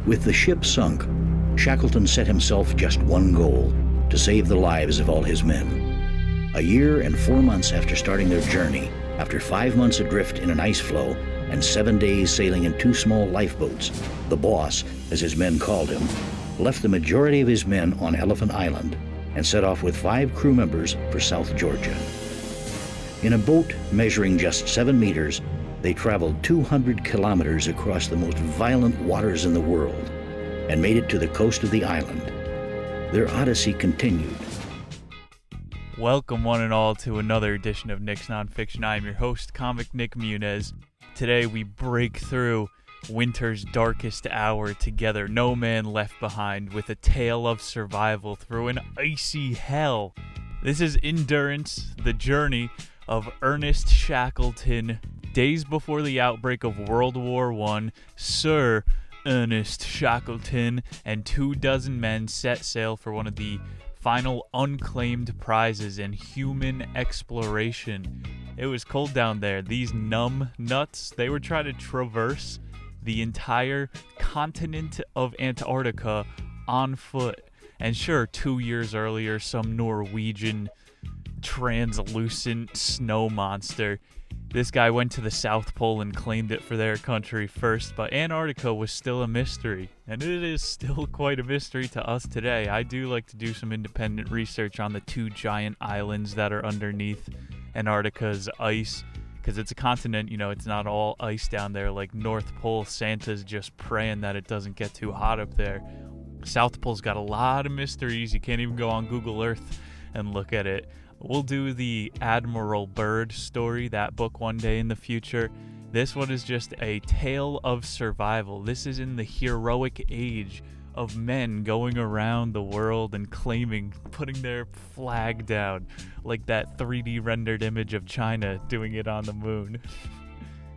With the ship sunk, Shackelton set himself just one goal: to save the lives of all his men. A year and 4 months after starting their journey, after 5 months adrift in an ice floe and 7 days sailing in 2 small lifeboats, the boss, as his men called him, left the majority of his men on Elephant Island and set off with 5 crew members for South Georgia. In a boat measuring just 7 meters, they traveled 200 kilometers across the most violent waters in the world and made it to the coast of the island. Their odyssey continued. Welcome one and all to another edition of Nick's Nonfiction. I am your host, comic Nick Muniz. Today we break through winter's darkest hour together, no man left behind, with a tale of survival through an icy hell. This is Endurance, the journey of Ernest Shackelton. Days before the outbreak of World War I, Sir Ernest Shackelton and 24 men set sail for one of the final unclaimed prizes in human exploration. It was cold down there. These numb nuts, they were trying to traverse the entire continent of Antarctica on foot. And sure, 2 years earlier, some Norwegian translucent snow monster, this guy went to the South Pole and claimed it for their country first, but Antarctica was still a mystery, and it is still quite a mystery to us today. I do like to do some independent research on the 2 giant islands that are underneath Antarctica's ice, because it's a continent, it's not all ice down there like North Pole. Santa's just praying that it doesn't get too hot up there. South Pole's got a lot of mysteries. You can't even go on Google Earth and look at it. We'll do the Admiral Byrd story, that book, one day in the future. This one is just a tale of survival. This is in the heroic age of men going around the world and putting their flag down, like that 3D rendered image of China doing it on the moon.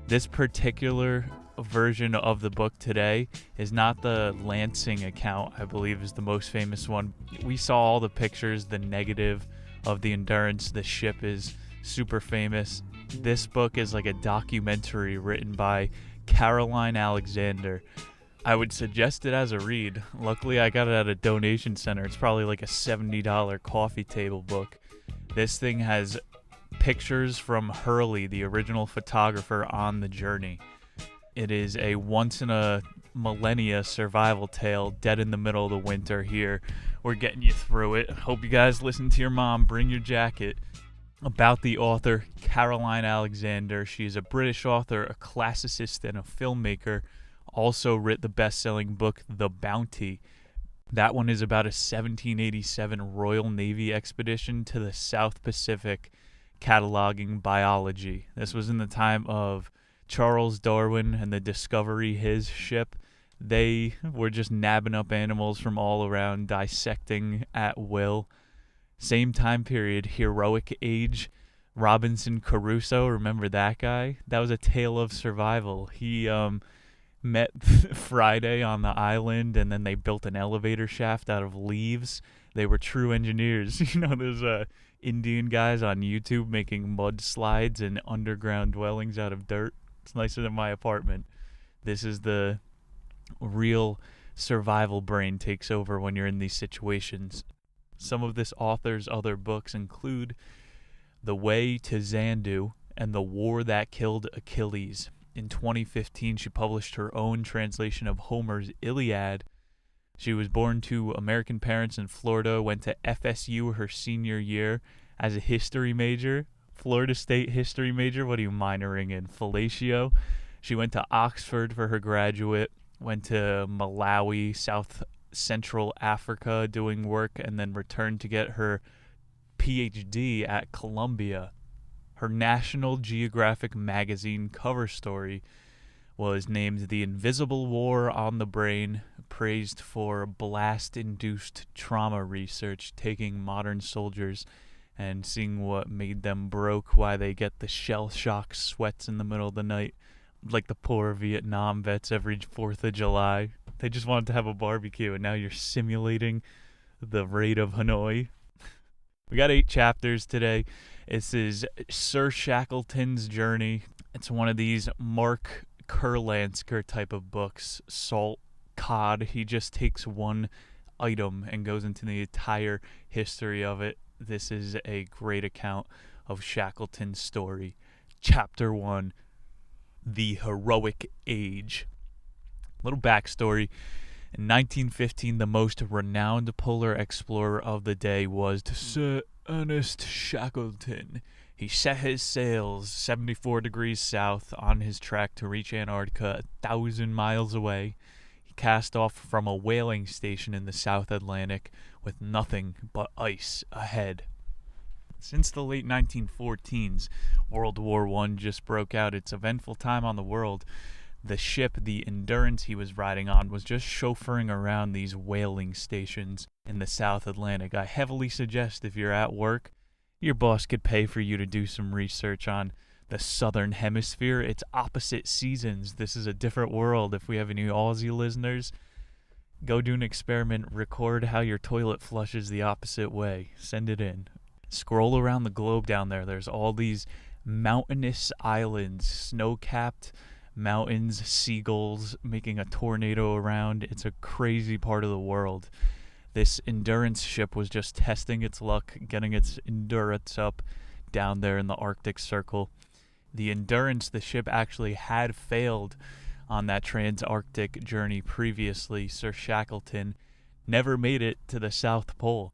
This particular version of the book today is not the Lansing account, I believe is the most famous one. We saw all the pictures, the negative of the Endurance. The ship is super famous. This book is like a documentary written by Caroline Alexander. I would suggest it as a read. Luckily, I got it at a donation center. It's probably like a $70 coffee table book. This thing has pictures from Hurley, the original photographer on the journey. It is a once-in-a-millennia survival tale, dead in the middle of the winter here. We're getting you through it. Hope you guys listen to your mom. Bring your jacket. About the author, Caroline Alexander. She is a British author, a classicist, and a filmmaker. Also wrote the best-selling book, The Bounty. That one is about a 1787 Royal Navy expedition to the South Pacific, cataloging biology. This was in the time of Charles Darwin and the Discovery, his ship. They were just nabbing up animals from all around, dissecting at will. Same time period, heroic age. Robinson Crusoe, remember that guy? That was a tale of survival. He met Friday on the island, and then they built an elevator shaft out of leaves. They were true engineers. Those Indian guys on YouTube making mudslides and underground dwellings out of dirt. It's nicer than my apartment. This is the real survival brain takes over when you're in these situations. Some of this author's other books include The Way to Xandu and The War That Killed Achilles. In 2015, she published her own translation of Homer's Iliad. She was born to American parents in Florida, went to FSU her senior year as a history major. Florida State history major. What are you minoring in? Fellatio. She went to Oxford for her graduate, went to Malawi, South Central Africa doing work, and then returned to get her PhD at Columbia. Her National Geographic magazine cover story was named The Invisible War on the Brain, praised for blast-induced trauma research, taking modern soldiers and seeing what made them broke, why they get the shell shock sweats in the middle of the night, like the poor Vietnam vets every 4th of July. They just wanted to have a barbecue, and now you're simulating the raid of Hanoi. We got 8 chapters today. This is Sir Shackleton's journey. It's one of these Mark Kurlandsker type of books, salt cod. He just takes one item and goes into the entire history of it. This is a great account of Shackelton's story. Chapter 1, The Heroic Age. Little backstory. In 1915, the most renowned polar explorer of the day was Sir Ernest Shackelton. He set his sails 74 degrees south on his track to reach Antarctica 1,000 miles away. He cast off from a whaling station in the South Atlantic with nothing but ice ahead. Since the late 1914s, World War I just broke out. Its eventful time on the world. The ship, the Endurance he was riding on, was just chauffeuring around these whaling stations in the South Atlantic. I heavily suggest if you're at work, your boss could pay for you to do some research on the Southern Hemisphere. It's opposite seasons. This is a different world. If we have any Aussie listeners, go do an experiment. Record how your toilet flushes the opposite way. Send it in. Scroll around the globe down there. There's all these mountainous islands, snow-capped mountains, seagulls making a tornado around. It's a crazy part of the world. This Endurance ship was just testing its luck, getting its endurance up down there in the Arctic Circle. The Endurance, the ship, actually had failed on that trans-Arctic journey previously. Sir Shackelton never made it to the South Pole.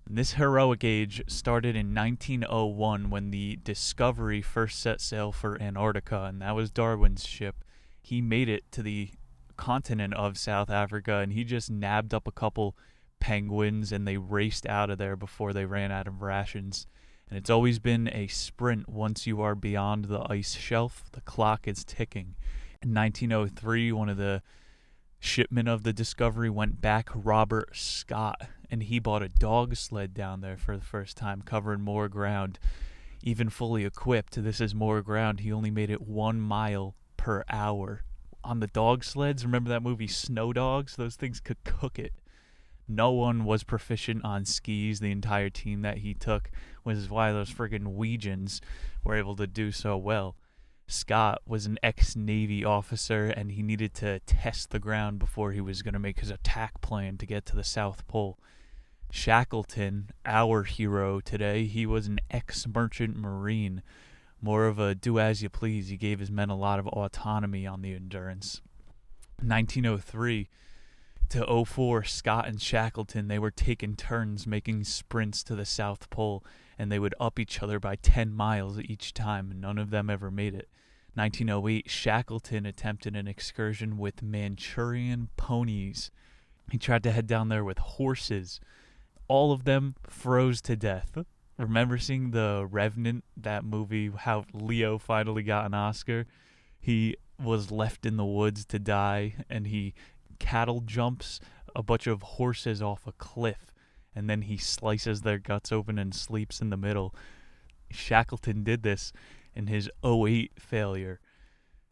And this heroic age started in 1901 when the Discovery first set sail for Antarctica, and that was Darwin's ship. He made it to the continent of South Africa, and he just nabbed up a couple penguins, and they raced out of there before they ran out of rations. And it's always been a sprint. Once you are beyond the ice shelf, the clock is ticking. In 1903, one of the shipmen of the Discovery went back, Robert Scott, and he bought a dog sled down there for the first time, covering more ground. Even fully equipped, this is more ground. He only made it 1 mile per hour. On the dog sleds, remember that movie Snow Dogs? Those things could cook it. No one was proficient on skis. The entire team that he took, which is why those friggin' Norwegians were able to do so well. Scott was an ex-Navy officer, and he needed to test the ground before he was going to make his attack plan to get to the South Pole. Shackleton, our hero today, he was an ex-merchant marine. More of a do-as-you-please. He gave his men a lot of autonomy on the Endurance. 1903 to 04, Scott and Shackleton, they were taking turns making sprints to the South Pole, and they would up each other by 10 miles each time. None of them ever made it. 1908, Shackleton attempted an excursion with Manchurian ponies. He tried to head down there with horses. All of them froze to death. Remember seeing The Revenant, that movie, how Leo finally got an Oscar? He was left in the woods to die, and he cattle jumps a bunch of horses off a cliff, and then he slices their guts open and sleeps in the middle. Shackleton did this in his 08 failure,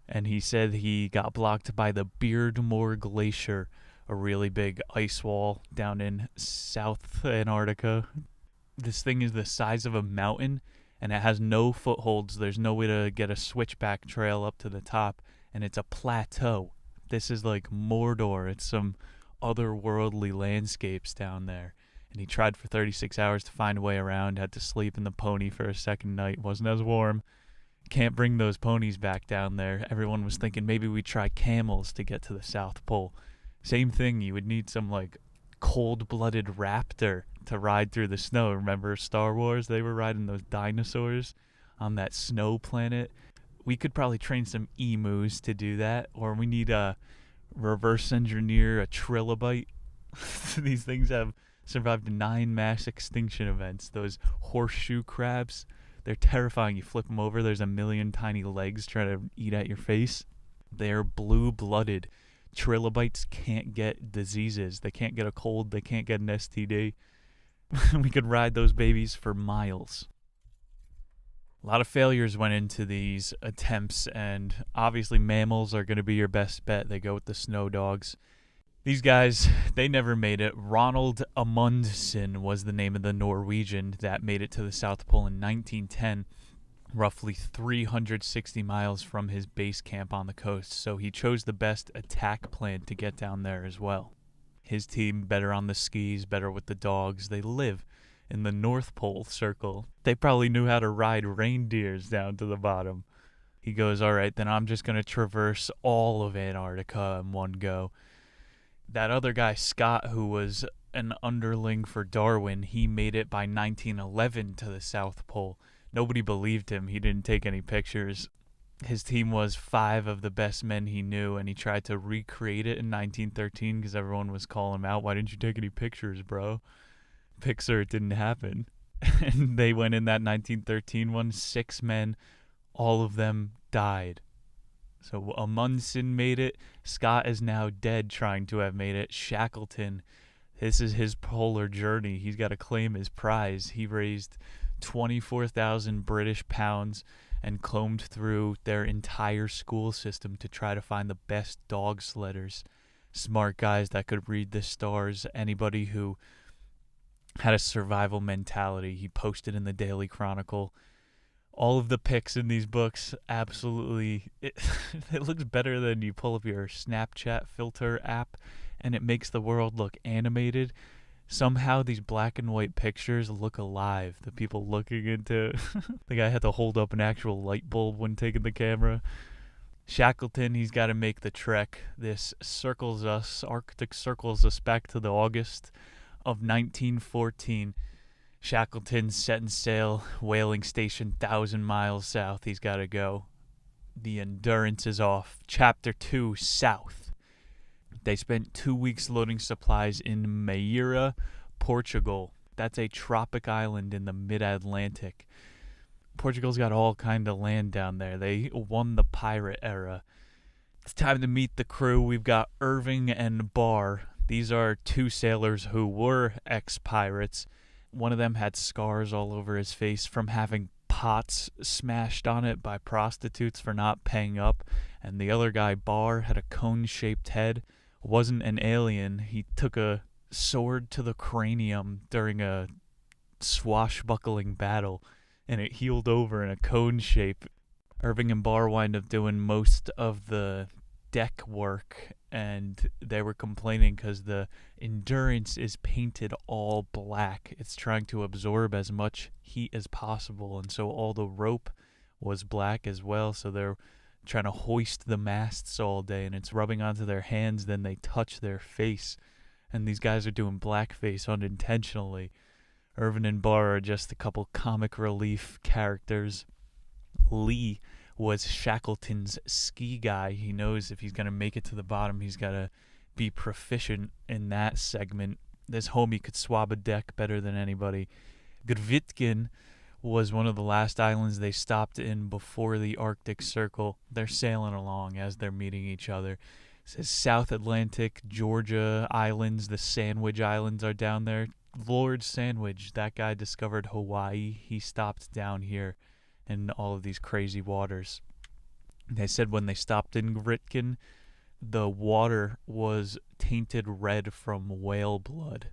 and he said he got blocked by the Beardmore Glacier, a really big ice wall down in South Antarctica. This thing is the size of a mountain, and it has no footholds. There's no way to get a switchback trail up to the top, and it's a plateau. This is like Mordor. It's some otherworldly landscapes down there. And he tried for 36 hours to find a way around, had to sleep in the pony for a second night, wasn't as warm. Can't bring those ponies back down there. Everyone was thinking maybe we try camels to get to the South Pole. Same thing, you would need some like cold-blooded raptor to ride through the snow. Remember Star Wars? They were riding those dinosaurs on that snow planet. We could probably train some emus to do that, or we need a reverse engineer a trilobite. These things have survived 9 mass extinction events. Those horseshoe crabs, they're terrifying. You flip them over, there's a million tiny legs trying to eat at your face. They're blue-blooded. Trilobites can't get diseases. They can't get a cold. They can't get an STD. We could ride those babies for miles. A lot of failures went into these attempts, and obviously mammals are going to be your best bet. They go with the snow dogs. These guys, they never made it. Ronald Amundsen was the name of the Norwegian that made it to the South Pole in 1910. roughly 360 miles from his base camp on the coast, so he chose the best attack plan to get down there as well. His team, better on the skis, better with the dogs, they live in the North Pole Circle. They probably knew how to ride reindeers down to the bottom. He goes, all right, then I'm just going to traverse all of Antarctica in one go. That other guy, Scott, who was an underling for Darwin, he made it by 1911 to the South Pole. Nobody believed him. He didn't take any pictures. His team was 5 of the best men he knew, and he tried to recreate it in 1913 because everyone was calling him out. Why didn't you take any pictures, bro? Pixar, it didn't happen. And they went in that 1913 one, 6 men, all of them died. So Amundsen made it. Scott is now dead trying to have made it. Shackleton, this is his polar journey. He's got to claim his prize. He raised 24,000 British pounds and combed through their entire school system to try to find the best dog sledders. Smart guys that could read the stars. Anybody who had a survival mentality. He posted in the Daily Chronicle. All of the pics in these books, absolutely, it looks better than you pull up your Snapchat filter app and it makes the world look animated. Somehow these black and white pictures look alive. The people looking into the guy had to hold up an actual light bulb when taking the camera. Shackleton, he's got to make the trek. This circles us, Arctic circles us back to the August of 1914. Shackleton's setting sail, whaling station 1,000 miles south. He's got to go. The Endurance is off. Chapter 2, South. They spent 2 weeks loading supplies in Madeira, Portugal. That's a tropic island in the mid-Atlantic. Portugal's got all kind of land down there. They won the pirate era. It's time to meet the crew. We've got Irving and Barr. These are 2 sailors who were ex-pirates. One of them had scars all over his face from having pots smashed on it by prostitutes for not paying up. And the other guy, Barr, had a cone-shaped head. Wasn't an alien. He took a sword to the cranium during a swashbuckling battle, and it healed over in a cone shape. Irving and Barr wind up doing most of the deck work, and they were complaining because the Endurance is painted all black. It's trying to absorb as much heat as possible, and so all the rope was black as well, so they're trying to hoist the masts all day, and it's rubbing onto their hands, then they touch their face, and these guys are doing blackface unintentionally. Irvin and Barr are just a couple comic relief characters. Lee was Shackleton's ski guy. He knows if he's going to make it to the bottom, he's got to be proficient in that segment. This homie could swab a deck better than anybody. Grytviken was one of the last islands they stopped in before the Arctic Circle. They're sailing along as they're meeting each other. It says South Atlantic, Georgia Islands, the Sandwich Islands are down there. Lord Sandwich, that guy discovered Hawaii. He stopped down here in all of these crazy waters. They said when they stopped in Grytviken, the water was tainted red from whale blood.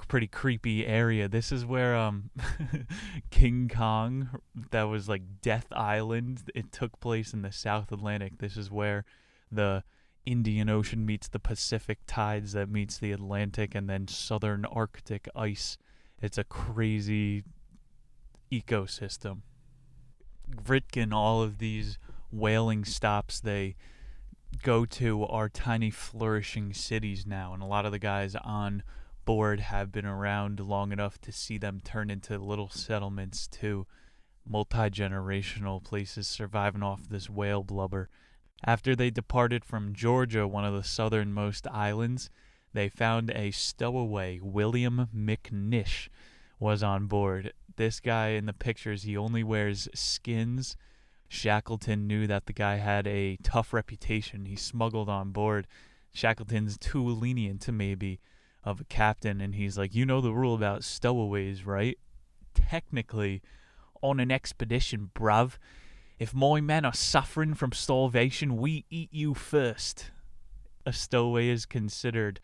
Pretty creepy area. This is where King Kong, that was like Death Island, it took place in the South Atlantic. This is where the Indian Ocean meets the Pacific tides that meets the Atlantic, and then southern Arctic ice. It's a crazy ecosystem. Grytviken, all of these whaling stops they go to are tiny flourishing cities now, and a lot of the guys on board have been around long enough to see them turn into little settlements too, multi-generational places surviving off this whale blubber. After they departed from Georgia, one of the southernmost islands, they found a stowaway. William McNish was on board. This guy in the pictures, he only wears skins. Shackleton knew that the guy had a tough reputation. He smuggled on board. Shackleton's too lenient to maybe of a captain, and he's like, you know the rule about stowaways, right? Technically, on an expedition, bruv, if my men are suffering from starvation, we eat you first. A stowaway is considered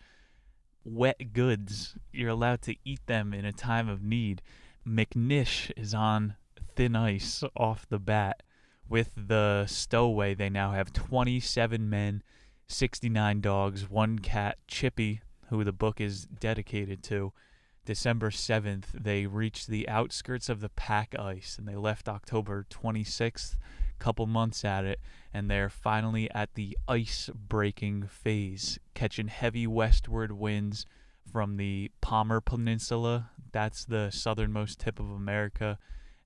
wet goods. You're allowed to eat them in a time of need. McNish is on thin ice off the bat. With the stowaway, they now have 27 men, 69 dogs, 1 cat, Chippy, who the book is dedicated to. December 7th, they reached the outskirts of the pack ice, and they left October 26th, couple months at it, and they're finally at the ice-breaking phase, catching heavy westward winds from the Palmer Peninsula. That's the southernmost tip of America,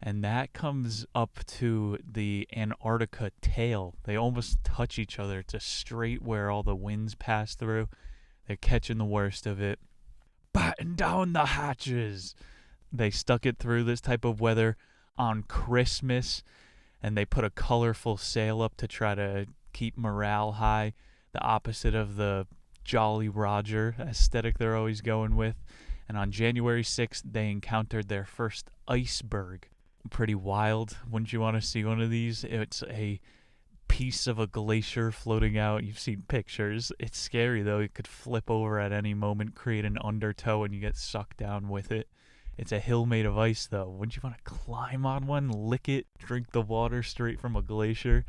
and that comes up to the Antarctica tail. They almost touch each other. It's a straight where all the winds pass through. They're catching the worst of it. Batten down the hatches. They stuck it through this type of weather on Christmas, and they put a colorful sail up to try to keep morale high, the opposite of the Jolly Roger aesthetic they're always going with. And on January 6th, they encountered their first iceberg. Pretty wild. Wouldn't you want to see one of these? It's a piece of a glacier floating out. You've seen pictures. It's scary, though. It could flip over at any moment, create an undertow, and you get sucked down with it. It's a hill made of ice, though. Wouldn't you want to climb on one, lick it, drink the water straight from a glacier?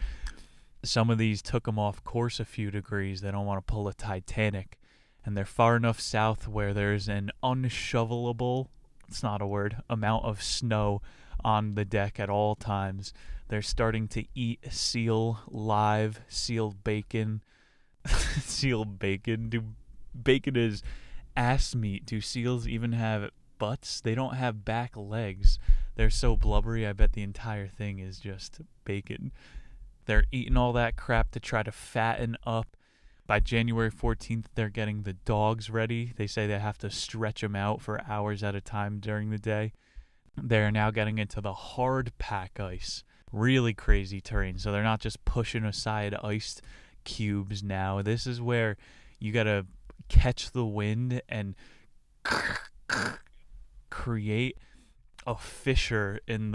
Some of these took them off course a few degrees. They don't want to pull a Titanic. And they're far enough south where there's an unshovelable, it's not a word, amount of snow on the deck at all times. They're starting to eat seal live, sealed bacon. Sealed bacon? Bacon is ass meat. Do seals even have butts? They don't have back legs. They're so blubbery, I bet the entire thing is just bacon. They're eating all that crap to try to fatten up. By January 14th, they're getting the dogs ready. They say they have to stretch them out for hours at a time during the day. They're now getting into the hard pack ice. Really crazy terrain. So they're not just pushing aside iced cubes now. This is where you got to catch the wind and create a fissure in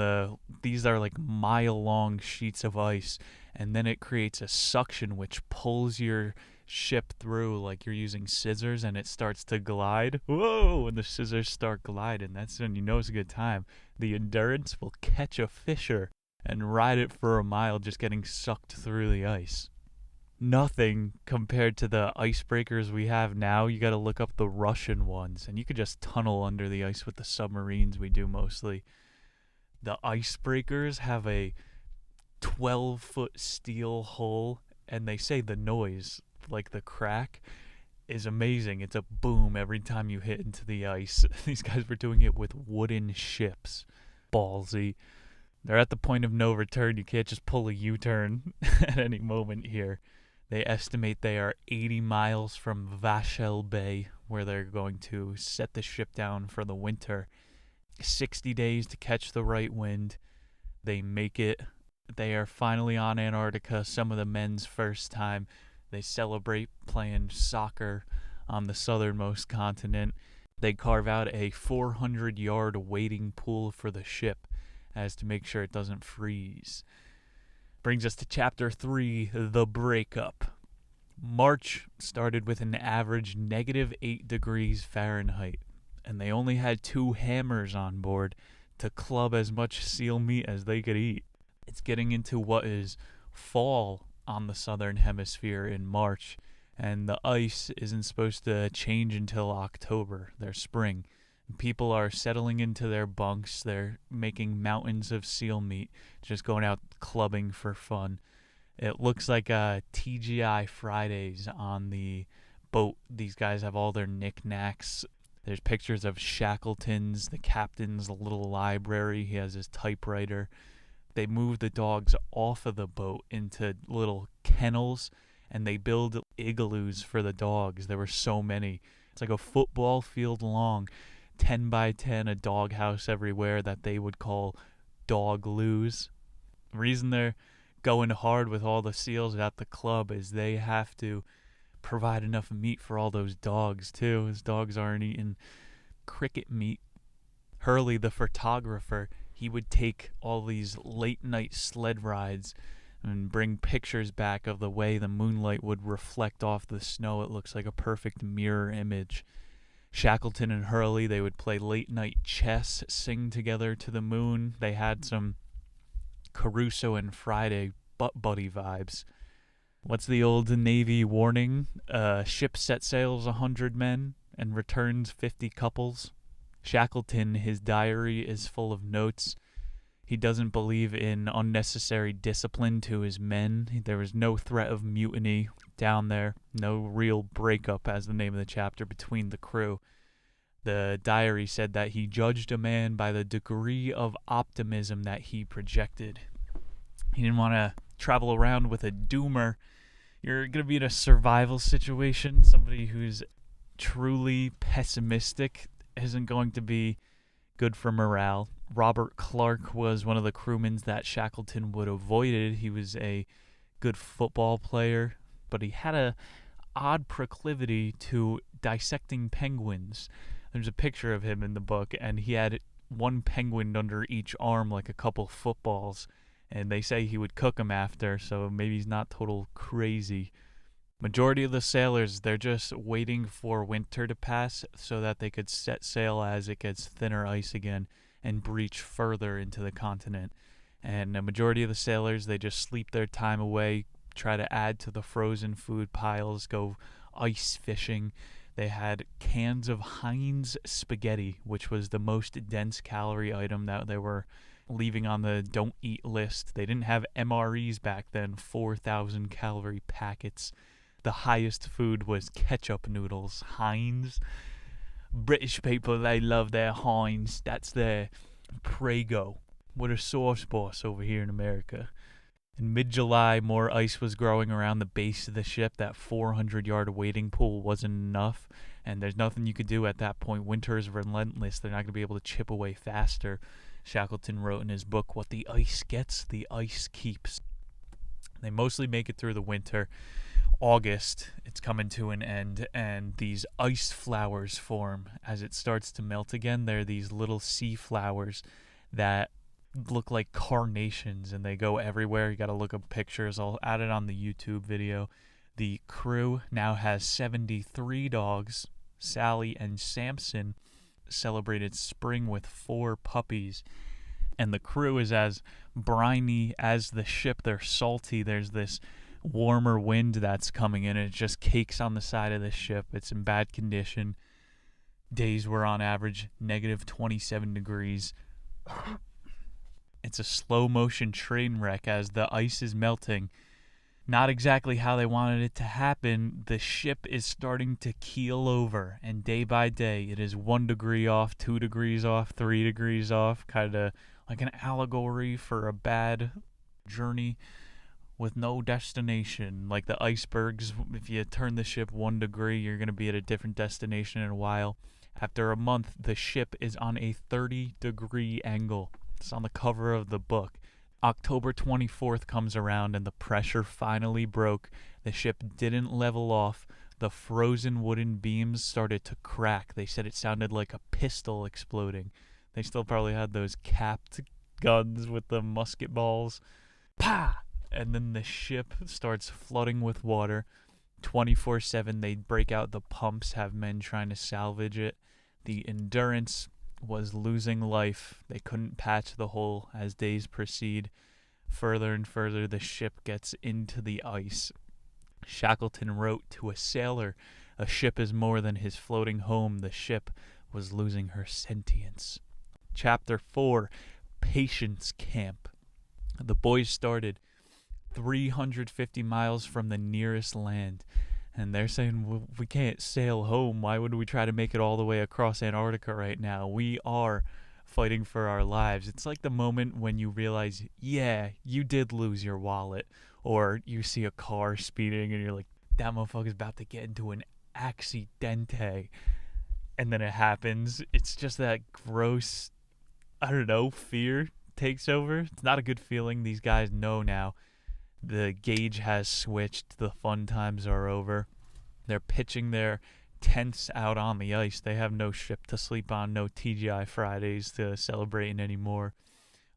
these are like mile-long sheets of ice, and then it creates a suction which pulls your ship through like you're using scissors, and it starts to glide. Whoa! When the scissors start gliding, that's when you know it's a good time. The Endurance will catch a fissure and ride it for a mile, just getting sucked through the ice. Nothing compared to the icebreakers we have now. You got to look up the Russian ones, and you could just tunnel under the ice with the submarines we do mostly. The icebreakers have a 12-foot steel hull, and they say the noise, like the crack, is amazing. It's a boom every time you hit into the ice. These guys were doing it with wooden ships. Ballsy. They're at the point of no return. You can't just pull a U-turn at any moment here. They estimate they are 80 miles from Vachel Bay, where they're going to set the ship down for the winter. 60 days to catch the right wind. They make it. They are finally on Antarctica, some of the men's first time. They celebrate playing soccer on the southernmost continent. They carve out a 400-yard wading pool for the ship as to make sure it doesn't freeze. Brings us to Chapter 3, The Breakup. March started with an average -8 degrees Fahrenheit, and they only had 2 hammers on board to club as much seal meat as they could eat. It's getting into what is fall on the southern hemisphere in March, and the ice isn't supposed to change until October, their spring. People are settling into their bunks. They're making mountains of seal meat, just going out clubbing for fun. It looks like TGI Fridays on the boat. These guys have all their knickknacks. There's pictures of Shackleton's, the captain's little library. He has his typewriter. They move the dogs off of the boat into little kennels, and they build igloos for the dogs. There were so many. It's like a football field long. 10 by 10, a doghouse everywhere that they would call dog-loos. The reason they're going hard with all the seals at the club is they have to provide enough meat for all those dogs, too. His dogs aren't eating cricket meat. Hurley, the photographer, he would take all these late-night sled rides and bring pictures back of the way the moonlight would reflect off the snow. It looks like a perfect mirror image. Shackleton and Hurley, they would play late-night chess, sing together to the moon. They had some Caruso and Friday butt buddy vibes. What's the old Navy warning? Ship set sails 100 men and returns 50 couples. Shackelton, his diary is full of notes. He doesn't believe in unnecessary discipline to his men. There was no threat of mutiny down there. No real breakup, as the name of the chapter, between the crew. The diary said that he judged a man by the degree of optimism that he projected. He didn't want to travel around with a doomer. You're going to be in a survival situation. Somebody who's truly pessimistic isn't going to be good for morale. Robert Clark was one of the crewmen that Shackelton would have avoided. He was a good football player, but he had a odd proclivity to dissecting penguins. There's a picture of him in the book, and he had one penguin under each arm like a couple footballs, and they say he would cook them after, so maybe he's not total crazy. Majority of the sailors, they're just waiting for winter to pass so that they could set sail as it gets thinner ice again and breach further into the continent. And the majority of the sailors, they just sleep their time away, try to add to the frozen food piles, go ice fishing. They had cans of Heinz spaghetti, which was the most dense calorie item that they were leaving on the don't eat list. They didn't have MREs back then, 4,000 calorie packets. The highest food was ketchup noodles, Heinz. British people, they love their Heinz. That's their Prego. What a sauce boss over here in America. In mid-July, more ice was growing around the base of the ship. That 400-yard wading pool wasn't enough, and there's nothing you could do at that point. Winter is relentless. They're not going to be able to chip away faster. Shackelton wrote in his book, "What the ice gets, the ice keeps." They mostly make it through the winter. August, it's coming to an end, and these ice flowers form as it starts to melt again. They're these little sea flowers that look like carnations, and they go everywhere. You got to look up pictures. I'll add it on the YouTube video. The crew now has 73 dogs. Sally and Samson celebrated spring with 4 puppies, and the crew is as briny as the ship. They're salty. There's this warmer wind that's coming in, and it just cakes on the side of the ship. It's in bad condition. Days were on average negative 27 degrees. It's a slow motion train wreck as the ice is melting. Not exactly how they wanted it to happen. The ship is starting to keel over, and day by day it is 1 degree off, 2 degrees off, 3 degrees off, kind of like an allegory for a bad journey with no destination. Like the icebergs, if you turn the ship 1 degree, you're going to be at a different destination in a while. After a month, the ship is on a 30-degree angle. It's on the cover of the book. October 24th comes around, and the pressure finally broke. The ship didn't level off. The frozen wooden beams started to crack. They said it sounded like a pistol exploding. They still probably had those capped guns with the musket balls. Pa! And then the ship starts flooding with water. 24/7, they break out the pumps, have men trying to salvage it. The Endurance was losing life. They couldn't patch the hole. As days proceed, further and further, the ship gets into the ice. Shackelton wrote to a sailor, "A ship is more than his floating home." The ship was losing her sentience. Chapter 4, Patience Camp. The boys started 350 miles from the nearest land, and they're saying, well, we can't sail home. Why would we try to make it all the way across Antarctica right now? We are fighting for our lives. It's like the moment when you realize, yeah, you did lose your wallet, or you see a car speeding and you're like, that motherfucker's about to get into an accidente, and then it happens. It's just that gross, I don't know, fear takes over. It's not a good feeling. These guys know now. The gauge has switched. The fun times are over. They're pitching their tents out on the ice. They have no ship to sleep on, no TGI Fridays to celebrate in anymore.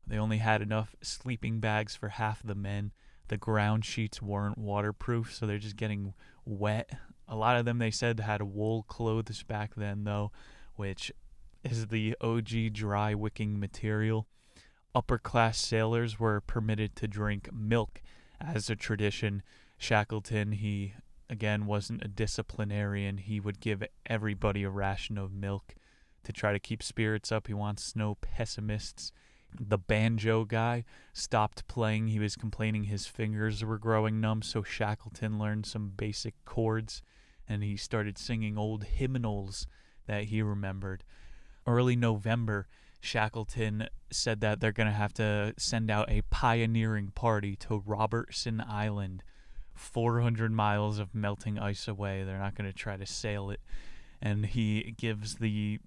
They only had enough sleeping bags for half the men. The ground sheets weren't waterproof, so they're just getting wet. A lot of them, they said, had wool clothes back then, though, which is the OG dry wicking material. upper-class sailors were permitted to drink milk as a tradition. Shackleton, he, again, wasn't a disciplinarian. He would give everybody a ration of milk to try to keep spirits up. He wants no pessimists. The banjo guy stopped playing. He was complaining his fingers were growing numb, so Shackleton learned some basic chords, and he started singing old hymnals that he remembered. Early November, Shackleton said that they're going to have to send out a pioneering party to Robertson Island, 400 miles of melting ice away. They're not going to try to sail it. And he gives the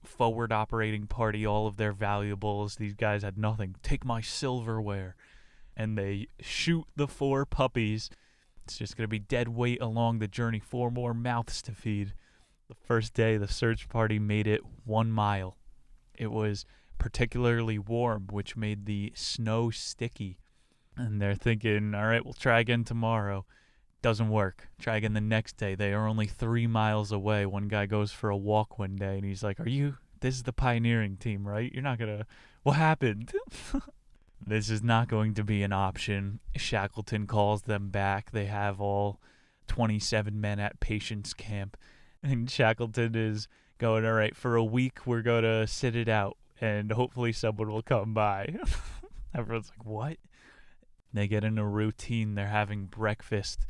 forward operating party all of their valuables. These guys had nothing. Take my silverware. And they shoot the 4 puppies. It's just going to be dead weight along the journey. 4 more mouths to feed. The first day, the search party made it 1 mile. It was particularly warm, which made the snow sticky. And they're thinking, all right, we'll try again tomorrow. Doesn't work. Try again the next day. They are only 3 miles away. One guy goes for a walk one day, and he's like, this is the pioneering team, right? You're not going to, what happened? This is not going to be an option. Shackleton calls them back. They have all 27 men at Patience Camp. And Shackleton is going, all right, for a week, we're going to sit it out, and hopefully someone will come by. Everyone's like, what? They get in a routine. They're having breakfast,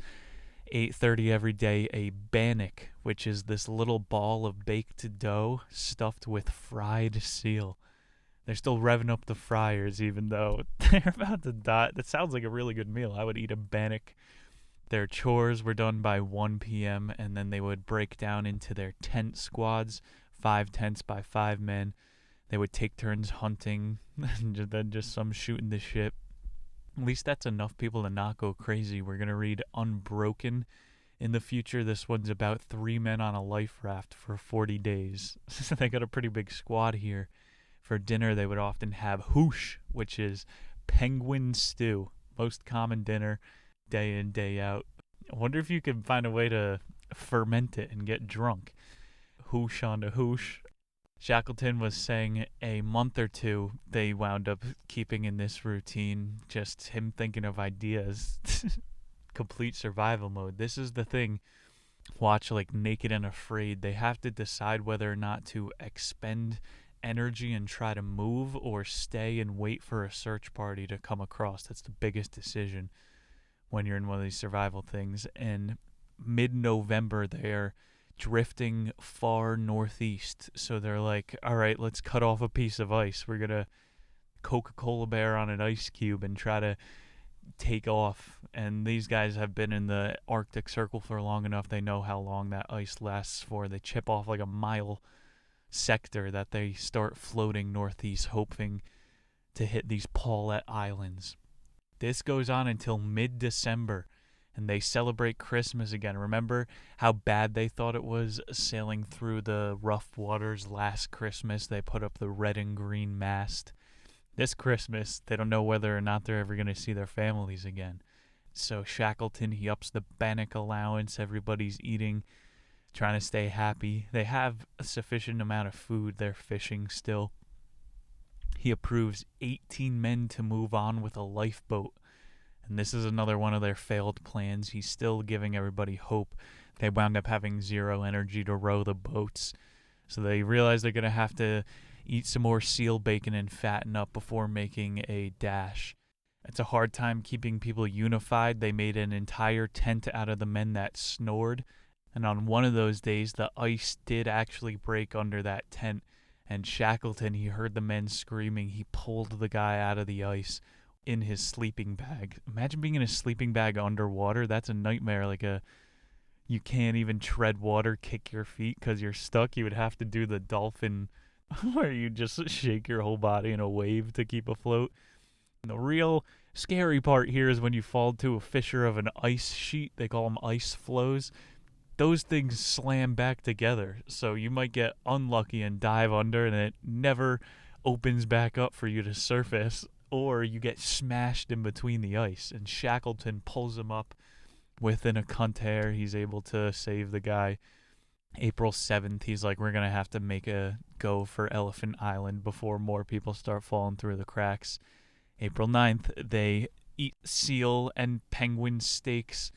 8:30 every day, a bannock, which is this little ball of baked dough stuffed with fried seal. They're still revving up the fryers, even though they're about to die. That sounds like a really good meal. I would eat a bannock. Their chores were done by 1 p.m., and then they would break down into their tent squads, 5 tents by 5 men. They would take turns hunting, and then just some shooting the shit. At least that's enough people to not go crazy. We're going to read Unbroken in the future. This one's about 3 men on a life raft for 40 days. They got a pretty big squad here. For dinner, they would often have hoosh, which is penguin stew. Most common dinner, day in, day out. I wonder if you can find a way to ferment it and get drunk. Hoosh on the hoosh. Shackleton was saying a month or 2 they wound up keeping in this routine, just him thinking of ideas. Complete survival mode. This is the thing. Watch like Naked and Afraid. They have to decide whether or not to expend energy and try to move or stay and wait for a search party to come across. That's the biggest decision when you're in one of these survival things. And mid-November, they're drifting far northeast. So they're like, all right, let's cut off a piece of ice. We're going to Coca-Cola bear on an ice cube and try to take off. And these guys have been in the Arctic Circle for long enough. They know how long that ice lasts for. They chip off like a mile sector that they start floating northeast, hoping to hit these Paulet Islands. This goes on until mid-December, and they celebrate Christmas again. Remember how bad they thought it was sailing through the rough waters last Christmas? They put up the red and green mast. This Christmas, they don't know whether or not they're ever going to see their families again. So Shackleton, he ups the bannock allowance. Everybody's eating, trying to stay happy. They have a sufficient amount of food. They're fishing still. He approves 18 men to move on with a lifeboat. And this is another one of their failed plans. He's still giving everybody hope. They wound up having 0 energy to row the boats. So they realize they're going to have to eat some more seal bacon and fatten up before making a dash. It's a hard time keeping people unified. They made an entire tent out of the men that snored. And on one of those days, the ice did actually break under that tent. And Shackleton, he heard the men screaming. He pulled the guy out of the ice in his sleeping bag. Imagine being in a sleeping bag underwater. That's a nightmare. You can't even tread water, kick your feet because you're stuck. You would have to do the dolphin where you just shake your whole body in a wave to keep afloat. And the real scary part here is when you fall to a fissure of an ice sheet. They call them ice floes. Those things slam back together. So you might get unlucky and dive under and it never opens back up for you to surface. Or you get smashed in between the ice, and Shackleton pulls him up within a cunt hair. He's able to save the guy. April 7th, he's like, we're going to have to make a go for Elephant Island before more people start falling through the cracks. April 9th, they eat seal and penguin steaks,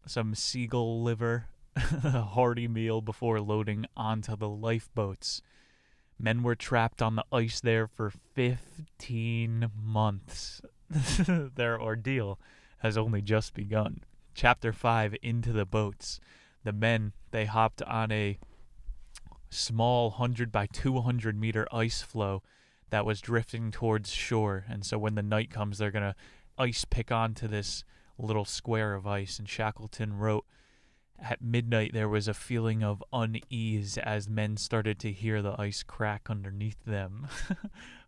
some seagull liver, a hearty meal before loading onto the lifeboats. Men were trapped on the ice there for 15 months. Their ordeal has only just begun. Chapter 5, Into the Boats. The men, they hopped on a small 100 by 200 meter ice floe that was drifting towards shore. And so when the night comes, they're going to ice pick onto this little square of ice. And Shackelton wrote, at midnight, there was a feeling of unease as men started to hear the ice crack underneath them.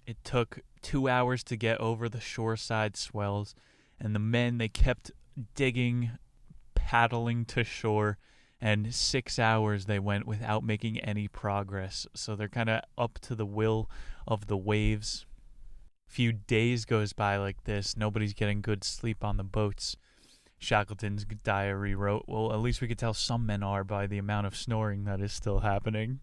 It took 2 hours to get over the shoreside swells, and the men, they kept digging, paddling to shore, and 6 hours they went without making any progress. So they're kind of up to the will of the waves. Few days goes by like this. Nobody's getting good sleep on the boats. Shackleton's diary wrote, well, at least we could tell some men are by the amount of snoring that is still happening.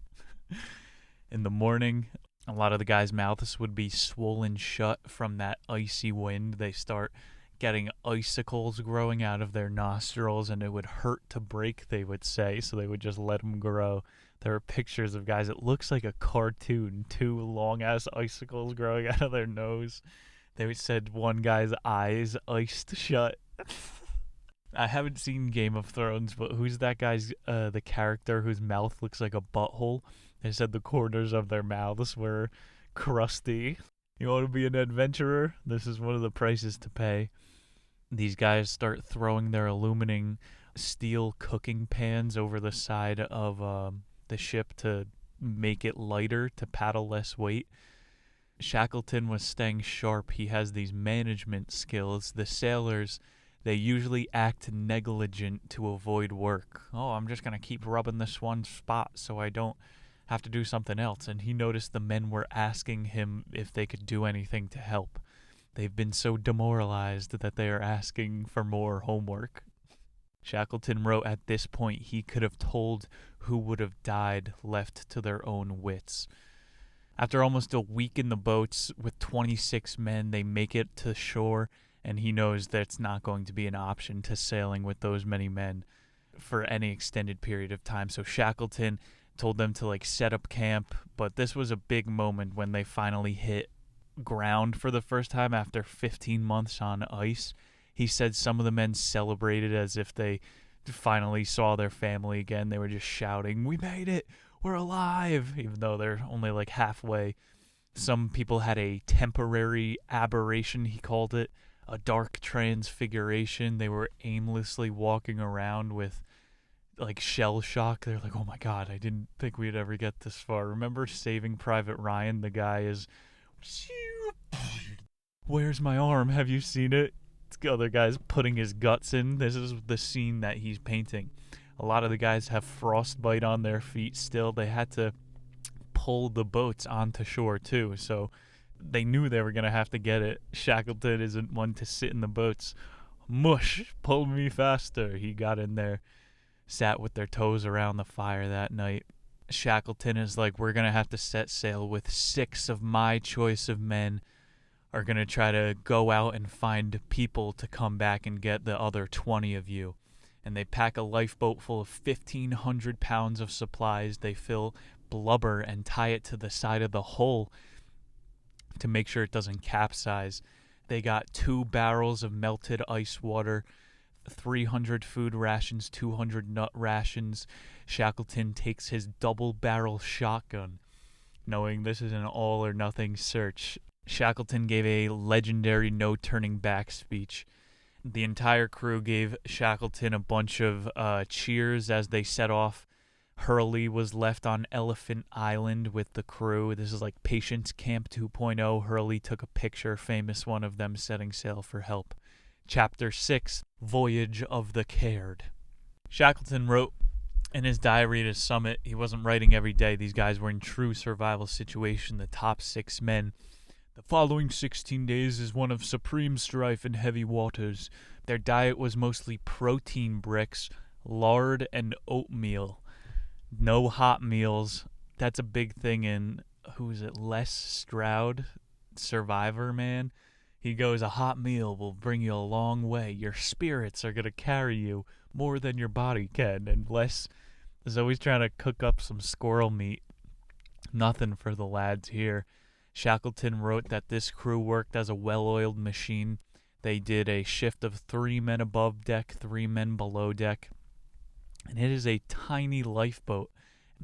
In the morning, a lot of the guys' mouths would be swollen shut from that icy wind. They start getting icicles growing out of their nostrils, and it would hurt to break, they would say, so they would just let them grow. There are pictures of guys, it looks like a cartoon, 2 long-ass icicles growing out of their nose. They said one guy's eyes iced shut. I haven't seen Game of Thrones, but who's that guy's, the character whose mouth looks like a butthole? They said the corners of their mouths were crusty. You want to be an adventurer? This is one of the prices to pay. These guys start throwing their aluminum steel cooking pans over the side of the ship to make it lighter, to paddle less weight. Shackleton was staying sharp. He has these management skills. The sailors, they usually act negligent to avoid work. Oh, I'm just going to keep rubbing this one spot so I don't have to do something else. And he noticed the men were asking him if they could do anything to help. They've been so demoralized that they are asking for more homework. Shackleton wrote, at this point he could have told who would have died left to their own wits. After almost a week in the boats with 26 men, they make it to shore, and he knows that it's not going to be an option to sailing with those many men for any extended period of time. So Shackleton told them to set up camp, but this was a big moment when they finally hit ground for the first time after 15 months on ice. He said some of the men celebrated as if they finally saw their family again. They were just shouting, "We made it! We're alive!" even though they're only halfway. Some people had a temporary aberration, he called it, a dark transfiguration. They were aimlessly walking around with shell shock. They're like, oh my god, I didn't think we'd ever get this far. Remember Saving Private Ryan? The guy is, where's my arm? Have you seen it? The other guy's putting his guts in. This is the scene that he's painting. A lot of the guys have frostbite on their feet still. They had to pull the boats onto shore too, so they knew they were going to have to get it. Shackleton isn't one to sit in the boats. Mush, pull me faster. He got in there, sat with their toes around the fire that night. Shackleton is like, we're going to have to set sail with 6 of my choice of men are going to try to go out and find people to come back and get the other 20 of you. And they pack a lifeboat full of 1,500 pounds of supplies. They fill blubber and tie it to the side of the hull to make sure it doesn't capsize. They got 2 barrels of melted ice water, 300 food rations, 200 nut rations. Shackleton takes his double-barrel shotgun, knowing this is an all-or-nothing search. Shackleton gave a legendary no-turning-back speech. The entire crew gave Shackleton a bunch of cheers as they set off. Hurley was left on Elephant Island with the crew. This is Patience Camp 2.0. Hurley took a picture, famous one of them setting sail for help. Chapter 6, Voyage of the Caird. Shackleton wrote in his diary to Summit, he wasn't writing every day. These guys were in true survival situation, the top 6 men. The following 16 days is one of supreme strife in heavy waters. Their diet was mostly protein bricks, lard, and oatmeal. No hot meals. That's a big thing in, who is it, Les Stroud, Survivor Man. He goes, a hot meal will bring you a long way. Your spirits are going to carry you more than your body can. And Les is always trying to cook up some squirrel meat. Nothing for the lads here. Shackleton wrote that this crew worked as a well-oiled machine. They did a shift of 3 men above deck, 3 men below deck. And it is a tiny lifeboat.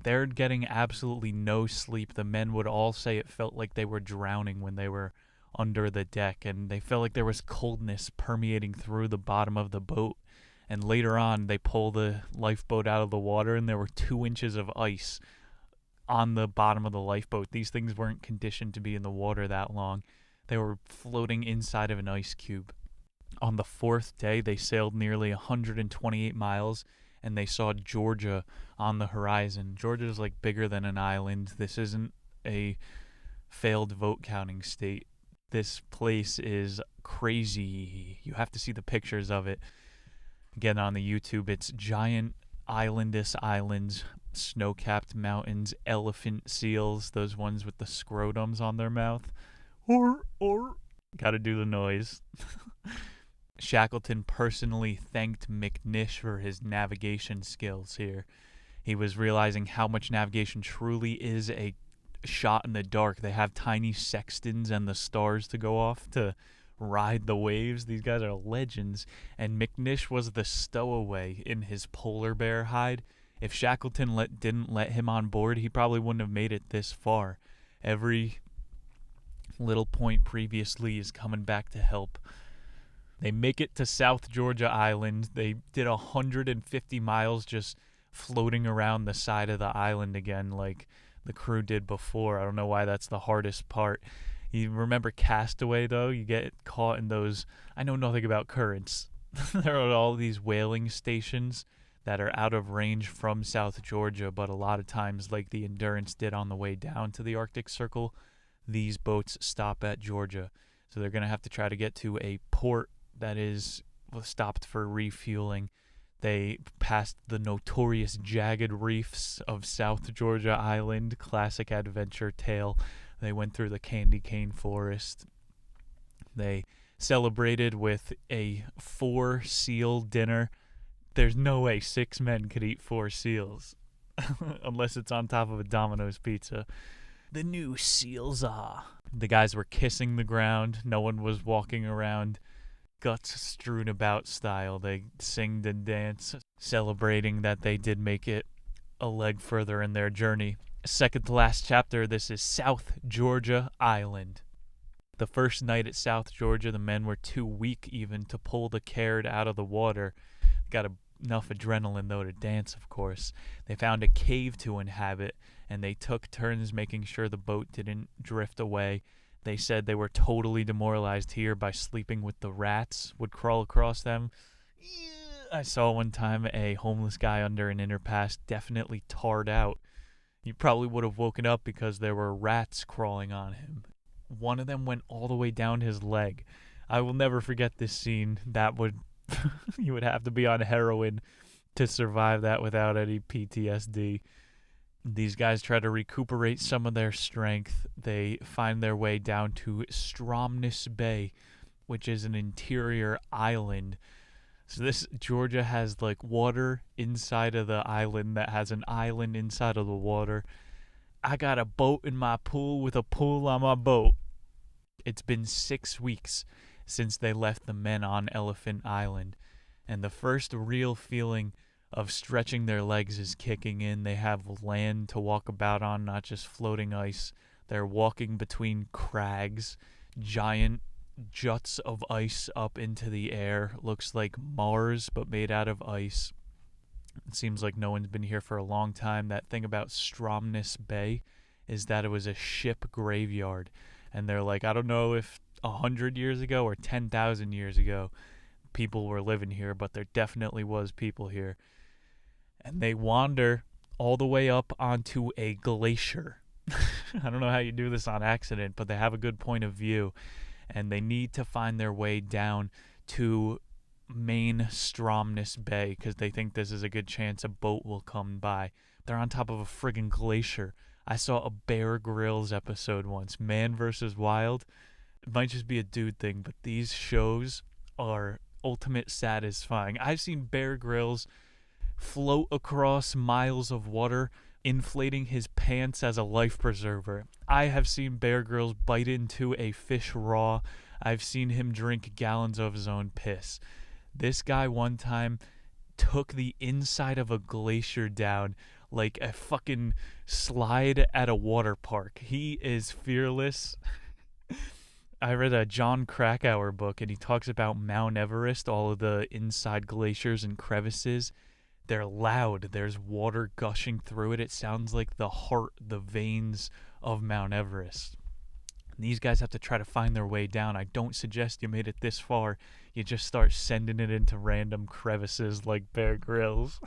They're getting absolutely no sleep. The men would all say it felt like they were drowning when they were under the deck, and they felt like there was coldness permeating through the bottom of the boat. And later on, they pull the lifeboat out of the water, and there were 2 inches of ice on the bottom of the lifeboat. These things weren't conditioned to be in the water that long. They were floating inside of an ice cube. On the 4th day, they sailed nearly 128 miles, and they saw Georgia on the horizon. Georgia's like bigger than an island. This isn't a failed vote counting state. This place is crazy. You have to see the pictures of it. Again, on the YouTube, it's giant islandous islands, snow-capped mountains, elephant seals, those ones with the scrotums on their mouth. Or. Gotta do the noise. Shackleton personally thanked McNish for his navigation skills here. He was realizing how much navigation truly is a shot in the dark. They have tiny sextants and the stars to go off to ride the waves. These guys are legends. And McNish was the stowaway in his polar bear hide. If Shackleton didn't let him on board, he probably wouldn't have made it this far. Every little point previously is coming back to help. They make it to South Georgia Island. They did 150 miles just floating around the side of the island again like the crew did before. I don't know why that's the hardest part. You remember Castaway, though? You get caught in those... I know nothing about currents. There are all these whaling stations that are out of range from South Georgia, but a lot of times, like the Endurance did on the way down to the Arctic Circle, these boats stop at Georgia. So they're going to have to try to get to a port that is stopped for refueling. They passed the notorious jagged reefs of South Georgia Island, classic adventure tale. They went through the candy cane forest. They celebrated with a 4 seal dinner. There's no way 6 men could eat 4 seals unless it's on top of a Domino's pizza. The new seals are. The guys were kissing the ground. No one was walking around guts strewn about style. They sing and dance, celebrating that they did make it a leg further in their journey. Second to last chapter, this is South Georgia Island. The first night at South Georgia, the men were too weak even to pull the Caird out of the water. Got enough adrenaline, though, to dance, of course. They found a cave to inhabit, and they took turns making sure the boat didn't drift away. They said they were totally demoralized here by sleeping with the rats would crawl across them. I saw one time a homeless guy under an underpass definitely tarred out. He probably would have woken up because there were rats crawling on him. One of them went all the way down his leg. I will never forget this scene. That would you would have to be on heroin to survive that without any PTSD. These guys try to recuperate some of their strength. They find their way down to Stromness Bay, which is an interior island. So this Georgia has like water inside of the island that has an island inside of the water. I got a boat in my pool with a pool on my boat. It's been 6 weeks since they left the men on Elephant Island, and the first real feeling of stretching their legs is kicking in. They have land to walk about on, not just floating ice. They're walking between crags, giant juts of ice up into the air. Looks like Mars, but made out of ice. It seems like no one's been here for a long time. That thing about Stromness Bay is that it was a ship graveyard. And they're like, I don't know if 100 years ago or 10,000 years ago people were living here, but there definitely was people here. And they wander all the way up onto a glacier. I don't know how you do this on accident, but they have a good point of view. And they need to find their way down to main Stromness Bay because they think this is a good chance a boat will come by. They're on top of a friggin' glacier. I saw a Bear Grylls episode once, Man vs. Wild. It might just be a dude thing, but these shows are ultimate satisfying. I've seen Bear Grylls float across miles of water, inflating his pants as a life preserver. I have seen Bear Grylls bite into a fish raw. I've seen him drink gallons of his own piss. This guy one time took the inside of a glacier down like a fucking slide at a water park. He is fearless. I read a John Krakauer book, and he talks about Mount Everest, all of the inside glaciers and crevices. They're loud. There's water gushing through it. It sounds like the heart, the veins of Mount Everest. And these guys have to try to find their way down. I don't suggest you made it this far. You just start sending it into random crevices like Bear Grylls.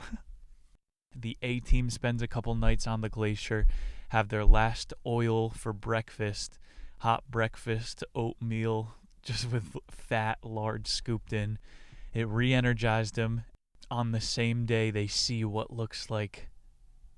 The A-team spends a couple nights on the glacier, have their last oil for breakfast, hot breakfast, oatmeal, just with fat, lard scooped in. It re-energized them. On the same day, they see what looks like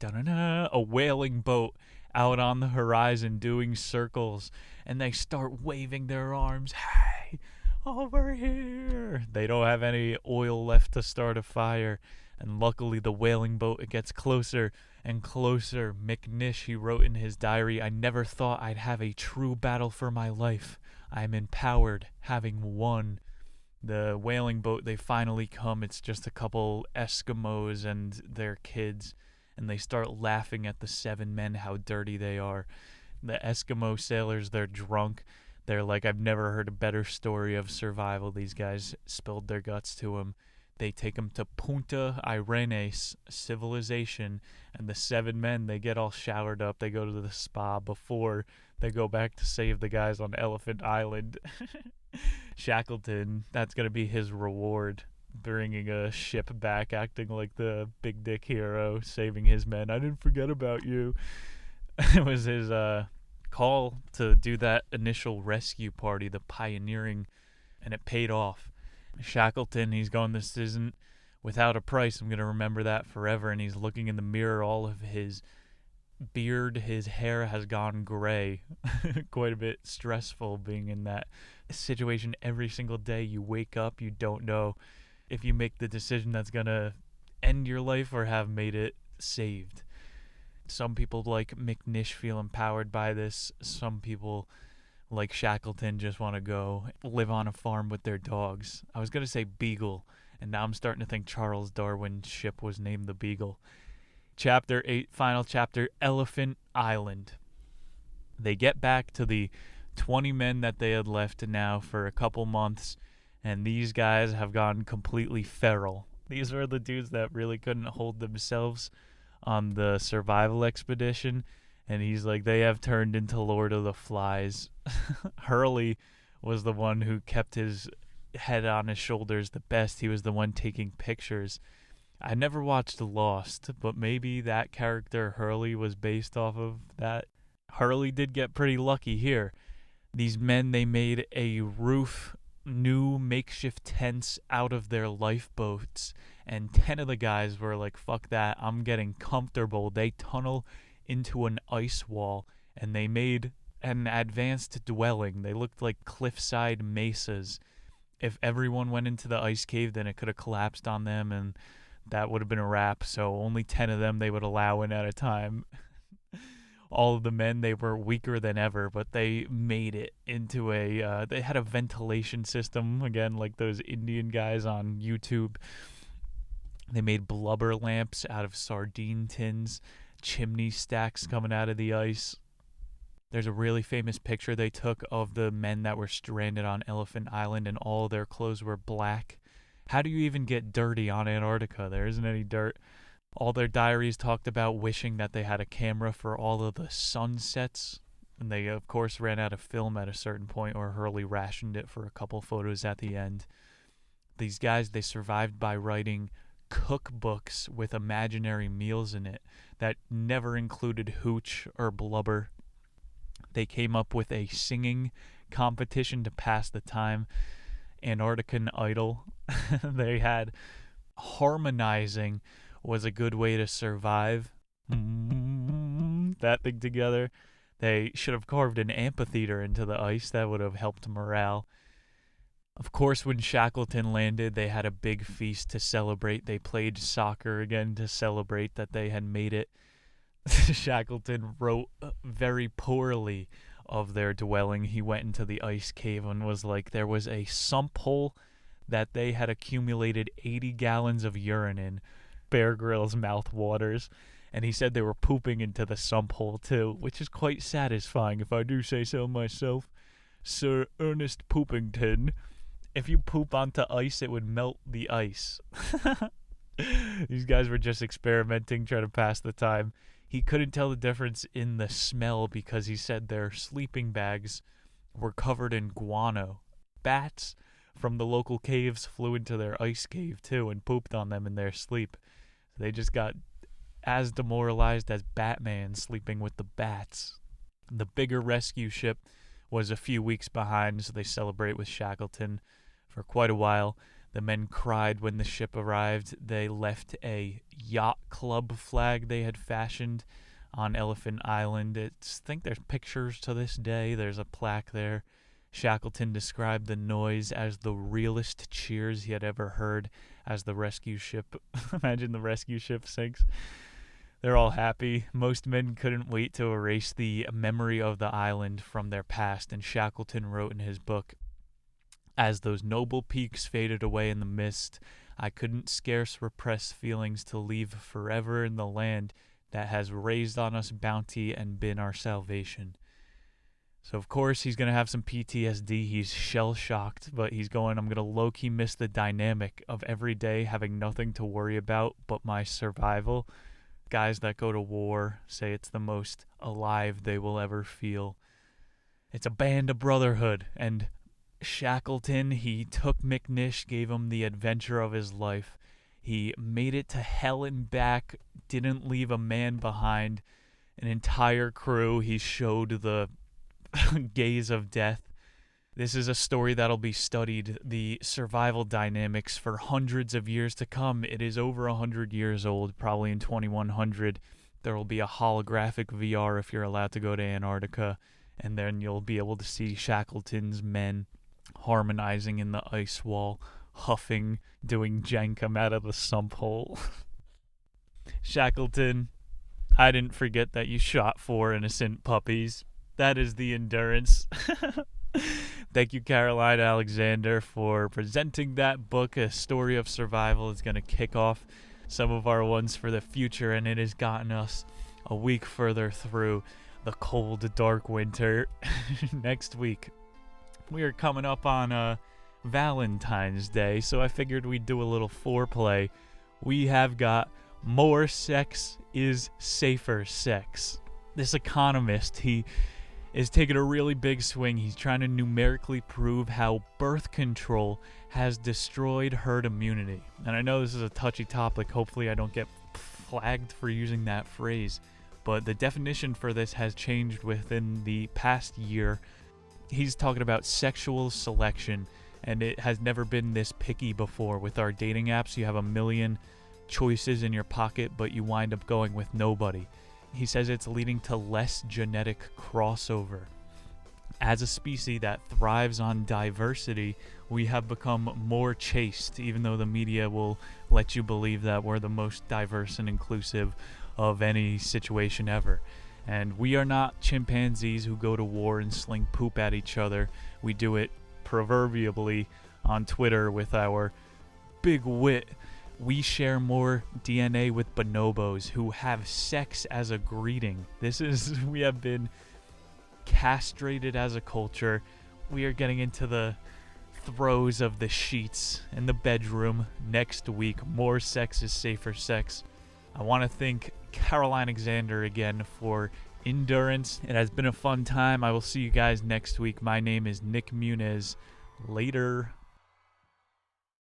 a whaling boat out on the horizon doing circles, and they start waving their arms. Hey, over here! They don't have any oil left to start a fire, and luckily the whaling boat, it gets closer and closer. McNish, he wrote in his diary, "I never thought I'd have a true battle for my life. I am empowered, having won." The whaling boat, they finally come. It's just a couple Eskimos and their kids, and they start laughing at the 7 men, how dirty they are. The Eskimo sailors, they're drunk. They're like, I've never heard a better story of survival. These guys spilled their guts to them. They take them to Punta Arenas civilization, and the 7 men, they get all showered up. They go to the spa before they go back to save the guys on Elephant Island. Shackelton, that's going to be his reward, bringing a ship back, acting like the big dick hero, saving his men. I didn't forget about you. It was his call to do that initial rescue party, the pioneering, and it paid off. Shackelton, he's going, this isn't without a price. I'm going to remember that forever. And he's looking in the mirror. All of his beard, his hair has gone gray. Quite a bit stressful being in that situation every single day. You wake up, you don't know if you make the decision that's going to end your life or have made it saved. Some people like McNish feel empowered by this. Some people like Shackelton just want to go live on a farm with their dogs. I was going to say Beagle, and now I'm starting to think Charles Darwin's ship was named the Beagle. Chapter 8, final chapter, Elephant Island. They get back to the 20 men that they had left now for a couple months, and these guys have gone completely feral. These were the dudes that really couldn't hold themselves on the survival expedition, and he's like, they have turned into Lord of the Flies. Hurley was the one who kept his head on his shoulders the best. He was the one taking pictures. I never watched Lost, but maybe that character Hurley was based off of that. Hurley did get pretty lucky here. These men, they made a roof, new makeshift tents out of their lifeboats, and 10 of the guys were like, fuck that, I'm getting comfortable. They tunnel into an ice wall, and they made an advanced dwelling. They looked like cliffside mesas. If everyone went into the ice cave, then it could have collapsed on them, and that would have been a wrap. So only 10 of them they would allow in at a time. All of the men, they were weaker than ever, but they made it into a, they had a ventilation system, again, like those Indian guys on YouTube. They made blubber lamps out of sardine tins, chimney stacks coming out of the ice. There's a really famous picture they took of the men that were stranded on Elephant Island, and all their clothes were black. How do you even get dirty on Antarctica? There isn't any dirt. All their diaries talked about wishing that they had a camera for all of the sunsets. And they, of course, ran out of film at a certain point, or Hurley rationed it for a couple photos at the end. These guys, they survived by writing cookbooks with imaginary meals in it that never included hooch or blubber. They came up with a singing competition to pass the time. Antarctican Idol. They had harmonizing was a good way to survive. That thing together. They should have carved an amphitheater into the ice. That would have helped morale. Of course, when Shackelton landed, they had a big feast to celebrate. They played soccer again to celebrate that they had made it. Shackelton wrote very poorly of their dwelling. He went into the ice cave and was like, there was a sump hole that they had accumulated 80 gallons of urine in. Bear Grylls' mouth waters. And he said they were pooping into the sump hole too, which is quite satisfying if I do say so myself. Sir Ernest Poopington. If you poop onto ice, it would melt the ice. These guys were just experimenting, trying to pass the time. He couldn't tell the difference in the smell because he said their sleeping bags were covered in guano. Bats from the local caves flew into their ice cave too and pooped on them in their sleep. They just got as demoralized as Batman sleeping with the bats. The bigger rescue ship was a few weeks behind, so they celebrate with Shackelton for quite a while. The men cried when the ship arrived. They left a yacht club flag they had fashioned on Elephant Island. I think there's pictures to this day. There's a plaque there. Shackelton described the noise as the realest cheers he had ever heard as the rescue ship. Imagine the rescue ship sinks. They're all happy. Most men couldn't wait to erase the memory of the island from their past, and Shackelton wrote in his book, as those noble peaks faded away in the mist, I couldn't scarce repress feelings to leave forever in the land that has raised on us bounty and been our salvation. So, of course, he's going to have some PTSD. He's shell-shocked, but he's going, I'm going to low-key miss the dynamic of every day having nothing to worry about but my survival. Guys that go to war say it's the most alive they will ever feel. It's a band of brotherhood, and Shackelton, he took McNish, gave him the adventure of his life. He made it to hell and back, didn't leave a man behind. An entire crew, he showed the gaze of death. This is a story that'll be studied, the survival dynamics, for hundreds of years to come. It is over 100 years old, probably in 2100. There will be a holographic VR if you're allowed to go to Antarctica, and then you'll be able to see Shackleton's men harmonizing in the ice wall, huffing, doing jenkem out of the sump hole. Shackelton, I didn't forget that you shot 4 innocent puppies. That is the endurance. Thank you, Caroline Alexander, for presenting that book. A story of survival is going to kick off some of our ones for the future, and it has gotten us a week further through the cold, dark winter. Next week, we are coming up on Valentine's Day, so I figured we'd do a little foreplay. We have got more sex is safer sex. This economist, he is taking a really big swing. He's trying to numerically prove how birth control has destroyed herd immunity. And I know this is a touchy topic. Hopefully I don't get flagged for using that phrase. But the definition for this has changed within the past year. He's talking about sexual selection, and it has never been this picky before. With our dating apps, you have a million choices in your pocket, but you wind up going with nobody. He says it's leading to less genetic crossover. As a species that thrives on diversity, we have become more chaste, even though the media will let you believe that we're the most diverse and inclusive of any situation ever. And we are not chimpanzees who go to war and sling poop at each other. We do it proverbially on Twitter with our big wit. We share more DNA with bonobos who have sex as a greeting. We have been castrated as a culture. We are getting into the throes of the sheets in the bedroom next week. More sex is safer sex. I want to thank Caroline Alexander again for endurance. It has been a fun time. I will see you guys next week. My name is Nick Muniz. Later.